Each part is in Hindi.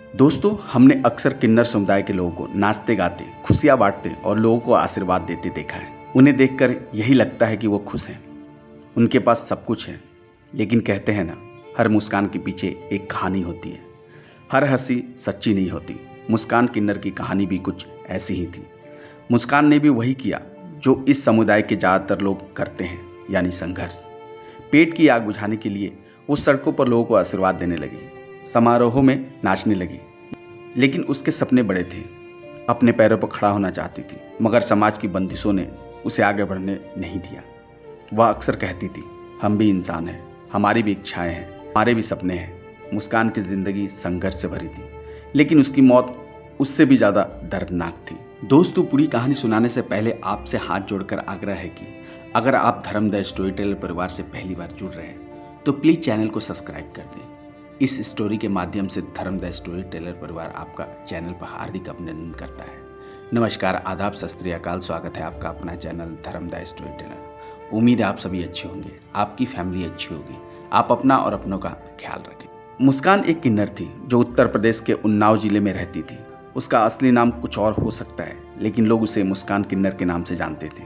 दोस्तों, हमने अक्सर किन्नर समुदाय के लोगों को नाचते गाते, खुशियाँ बांटते और लोगों को आशीर्वाद देते देखा है। उन्हें देखकर यही लगता है कि वो खुश हैं, उनके पास सब कुछ है। लेकिन कहते हैं ना, हर मुस्कान के पीछे एक कहानी होती है। हर हंसी सच्ची नहीं होती। मुस्कान किन्नर की कहानी भी कुछ ऐसी ही थी। मुस्कान ने भी वही किया जो इस समुदाय के ज़्यादातर लोग करते हैं, यानी संघर्ष। पेट की आग बुझाने के लिए वो सड़कों पर लोगों को आशीर्वाद देने लगी, समारोहों में नाचने लगी। लेकिन उसके सपने बड़े थे। अपने पैरों पर खड़ा होना चाहती थी, मगर समाज की बंदिशों ने उसे आगे बढ़ने नहीं दिया। वह अक्सर कहती थी, हम भी इंसान हैं, हमारी भी इच्छाएं हैं, हमारे भी सपने हैं। मुस्कान की जिंदगी संघर्ष से भरी थी, लेकिन उसकी मौत उससे भी ज़्यादा दर्दनाक थी। दोस्तों, पूरी कहानी सुनाने से पहले आपसे हाथ जोड़कर आग्रह है कि अगर आप धर्म द स्टोरी टेलर परिवार से पहली बार जुड़ रहे हैं तो प्लीज़ चैनल को सब्सक्राइब कर दें। इस स्टोरी के माध्यम से धर्म द स्टोरी टेलर परिवार आपका चैनल पर हार्दिक अभिनंदन करता है। नमस्कार, आदाब, सत श्री अकाल। स्वागत है आपका अपना चैनल धर्म द स्टोरी टेलर। उम्मीद है आप सभी अच्छे होंगे, आपकी फैमिली अच्छी होगी, आप अपना और अपनों का ख्याल रखें। मुस्कान एक किन्नर थी जो उत्तर प्रदेश के उन्नाव जिले में रहती थी। उसका असली नाम कुछ और हो सकता है, लेकिन लोग उसे मुस्कान किन्नर के नाम से जानते थे।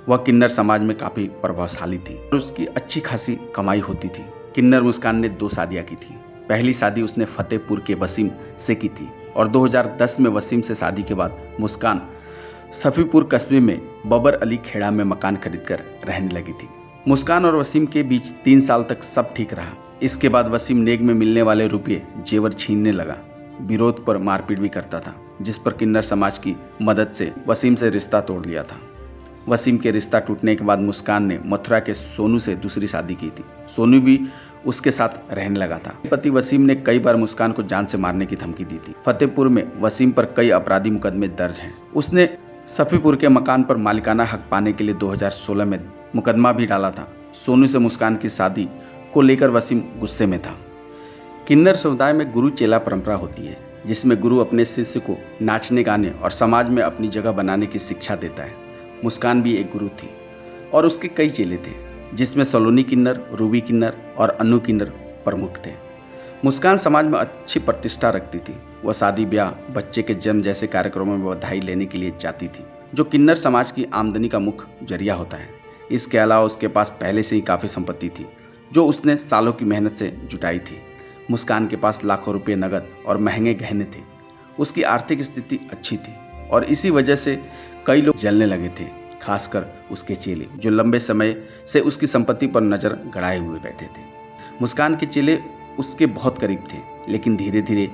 वह किन्नर समाज में काफ़ी प्रभावशाली थी और उसकी अच्छी खासी कमाई होती थी। किन्नर मुस्कान ने 2 शादियाँ की थी। पहली शादी उसने फतेहपुर के वसीम से की थी और 2010 में वसीम से शादी के बाद मुस्कान सफीपुर कस्बे में बबर अली खेड़ा में मकान खरीदकर रहने लगी थी। मुस्कान और वसीम के बीच 3 साल तक सब ठीक रहा। इसके बाद वसीम नेग में मिलने वाले रुपये जेवर छीनने लगा। विरोध पर मारपीट भी करता था, जिस पर किन्नर समाज की मदद से वसीम से रिश्ता तोड़ लिया था। वसीम के रिश्ता टूटने के बाद मुस्कान ने मथुरा के सोनू से दूसरी शादी की थी। सोनू भी उसके साथ रहने लगा था। पति वसीम ने कई बार मुस्कान को जान से मारने की धमकी दी थी। फतेहपुर में वसीम पर कई अपराधी मुकदमे दर्ज हैं। उसने सफीपुर के मकान पर मालिकाना हक पाने के लिए 2016 में मुकदमा भी डाला था। सोनू से मुस्कान की शादी को लेकर वसीम गुस्से में था। किन्नर समुदाय में गुरु चेला परंपरा होती है, जिसमें गुरु अपने शिष्य को नाचने गाने और समाज में अपनी जगह बनाने की शिक्षा देता है। मुस्कान भी एक गुरु थी और उसके कई चेले थे, जिसमें सलोनी किन्नर, रूबी किन्नर और अन्नू किन्नर प्रमुख थे। मुस्कान समाज में अच्छी प्रतिष्ठा रखती थी। वह शादी, ब्याह, बच्चे के जन्म जैसे कार्यक्रमों में बधाई लेने के लिए जाती थी, जो किन्नर समाज की आमदनी का मुख्य जरिया होता है। इसके अलावा उसके पास पहले से ही काफ़ी संपत्ति थी, जो उसने सालों की मेहनत से जुटाई थी। मुस्कान के पास लाखों रुपये नकद और महंगे गहने थे। उसकी आर्थिक स्थिति अच्छी थी और इसी वजह से कई लोग जलने लगे थे, खासकर उसके चेले, जो लंबे समय से उसकी संपत्ति पर नज़र गड़ाए हुए बैठे थे। मुस्कान के चेले उसके बहुत करीब थे, लेकिन धीरे धीरे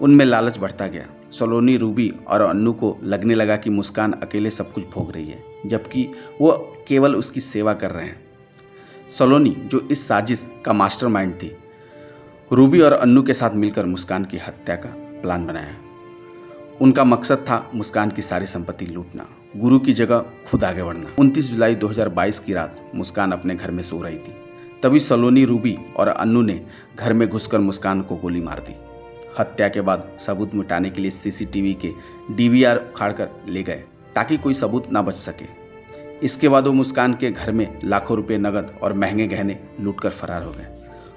उनमें लालच बढ़ता गया। सलोनी, रूबी और अन्नू को लगने लगा कि मुस्कान अकेले सब कुछ भोग रही है, जबकि वो केवल उसकी सेवा कर रहे हैं। सलोनी, जो इस साजिश का मास्टरमाइंड थी, रूबी और अन्नू के साथ मिलकर मुस्कान की हत्या का प्लान बनाया। उनका मकसद था मुस्कान की सारी संपत्ति लूटना, गुरु की जगह खुद आगे बढ़ना। 29 जुलाई 2022 की रात मुस्कान अपने घर में सो रही थी। तभी सलोनी, रूबी और अन्नू ने घर में घुसकर मुस्कान को गोली मार दी। हत्या के बाद सबूत मिटाने के लिए सीसीटीवी के डीवीआर उखाड़कर ले गए, ताकि कोई सबूत ना बच सके। इसके बाद वो मुस्कान के घर में लाखों रुपये नकद और महंगे गहने लूटकर फरार हो गए।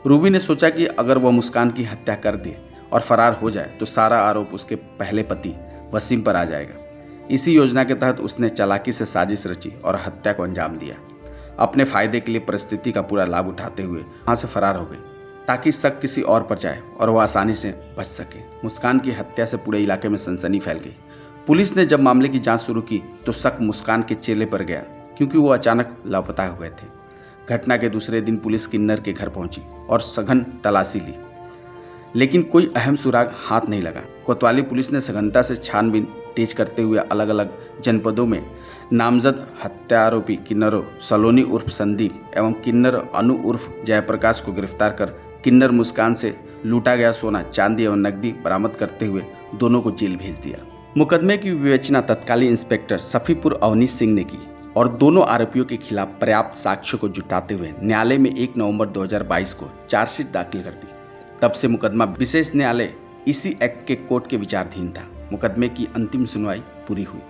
रूबी ने सोचा कि अगर वह मुस्कान की हत्या कर दे और फरार हो जाए तो सारा आरोप उसके पहले पति वसीम पर आ जाएगा। इसी योजना के तहत उसने चालाकी से साजिश रची और हत्या को अंजाम दिया। अपने फायदे के लिए परिस्थिति का पूरा लाभ उठाते हुए वहाँ से फरार हो गई, ताकि शक किसी और पर जाए और वह आसानी से बच सके। मुस्कान की हत्या से पूरे इलाके में सनसनी फैल गई। पुलिस ने जब मामले की जाँच शुरू की तो शक मुस्कान के चेले पर गया, क्योंकि वो अचानक लापता हुए थे। घटना के दूसरे दिन पुलिस किन्नर के घर पहुंची और सघन तलाशी ली, लेकिन कोई अहम सुराग हाथ नहीं लगा। कोतवाली पुलिस ने सघनता से छानबीन तेज करते हुए अलग अलग जनपदों में नामजद हत्या आरोपी किन्नरों सलोनी उर्फ संदीप एवं किन्नर अनु उर्फ जयप्रकाश को गिरफ्तार कर किन्नर मुस्कान से लूटा गया सोना, चांदी एवं नकदी बरामद करते हुए दोनों को जेल भेज दिया। मुकदमे की विवेचना तत्कालीन इंस्पेक्टर सफीपुर अवनीश सिंह ने की और दोनों आरोपियों के खिलाफ पर्याप्त साक्ष्यों को जुटाते हुए न्यायालय में 1 नवंबर 2022 को चार्जशीट दाखिल कर दी। तब से मुकदमा विशेष न्यायालय इसी एक्ट के कोर्ट के विचाराधीन था। मुकदमे की अंतिम सुनवाई पूरी हुई।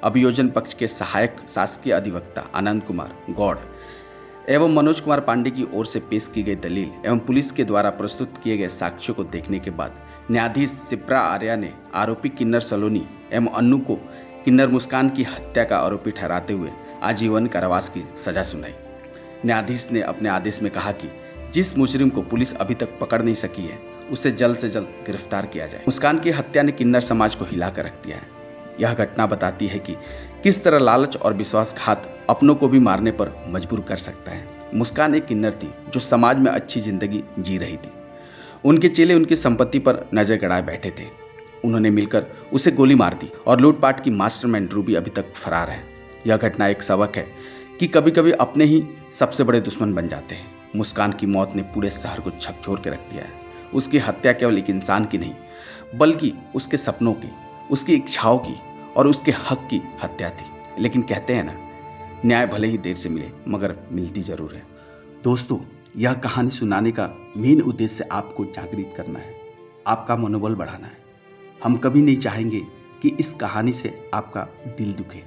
अभियोजन पक्ष के सहायक शासकीय अधिवक्ता आनंद कुमार गौड़ एवं मनोज कुमार पांडे की ओर से पेश की गई दलील एवं पुलिस के द्वारा प्रस्तुत किए गए साक्ष्यों को देखने के बाद न्यायाधीश शिप्रा आर्या ने आरोपी किन्नर सलोनी एवं अन्नू को किन्नर मुस्कान की हत्या का आरोपी ठहराते हुए आजीवन कारावास की सजा सुनाई। न्यायाधीश ने अपने आदेश में कहा कि जिस मुजरिम को पुलिस अभी तक पकड़ नहीं सकी है उसे जल्द से जल्द गिरफ्तार किया जाए। मुस्कान की हत्या ने किन्नर समाज को हिला कर रख दिया है। यह घटना बताती है कि किस तरह लालच और विश्वासघात अपनों को भी मारने पर मजबूर कर सकता है। मुस्कान एक किन्नर थी जो समाज में अच्छी जिंदगी जी रही थी। उनके चेले उनकी संपत्ति पर नजर गड़ाए बैठे थे। उन्होंने मिलकर उसे गोली मार दी और लूटपाट की मास्टरमाइंड रूबी अभी तक फरार है। यह घटना एक सबक है कि कभी कभी अपने ही सबसे बड़े दुश्मन बन जाते हैं। मुस्कान की मौत ने पूरे शहर को झकझोर के रख दिया है। उसकी हत्या केवल एक इंसान की नहीं बल्कि उसके सपनों की, उसकी इच्छाओं की और उसके हक की हत्या थी। लेकिन कहते हैं ना, न्याय भले ही देर से मिले मगर मिलती जरूर है। दोस्तों, यह कहानी सुनाने का मेन उद्देश्य आपको जागृत करना है, आपका मनोबल बढ़ाना है। हम कभी नहीं चाहेंगे कि इस कहानी से आपका दिल दुखे।